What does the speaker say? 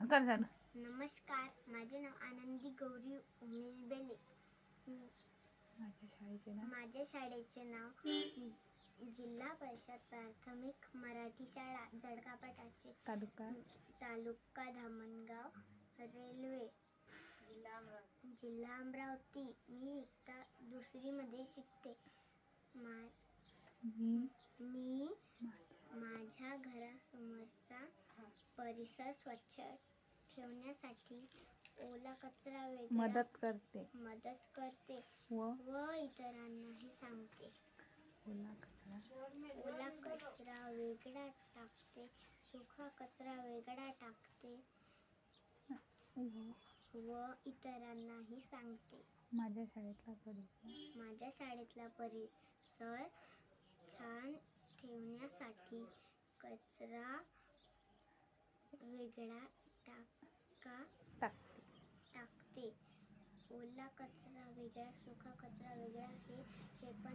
कर झालं. नमस्कार, माझे नाव आनंदी गौरी उमेश बेले. माझ्या शाळेचे नाव जिल्हा परिषद प्राथमिक मराठी शाळा जळगापाटाचे, तालुका धामणगाव, रेल्वे, जिल्हा अमरावती. मी इयत्ता दुसरीमध्ये शिकते. मी माझ्या घरासमोरचा परिसर स्वच्छ ठेवण्यासाठी ओला कचरा वेगळा मदत करते व इतरांनाही सांगते. ओला कचरा वेगळा टाकते, सुका कचरा वेगळा टाकते व इतरांनाही सांगते. माझ्या शाळेतला परिसर छान ठेवण्यासाठी कचरा वेगळा टाकते. ओला कचरा वेगळा, सुका कचरा वेगळा हे पण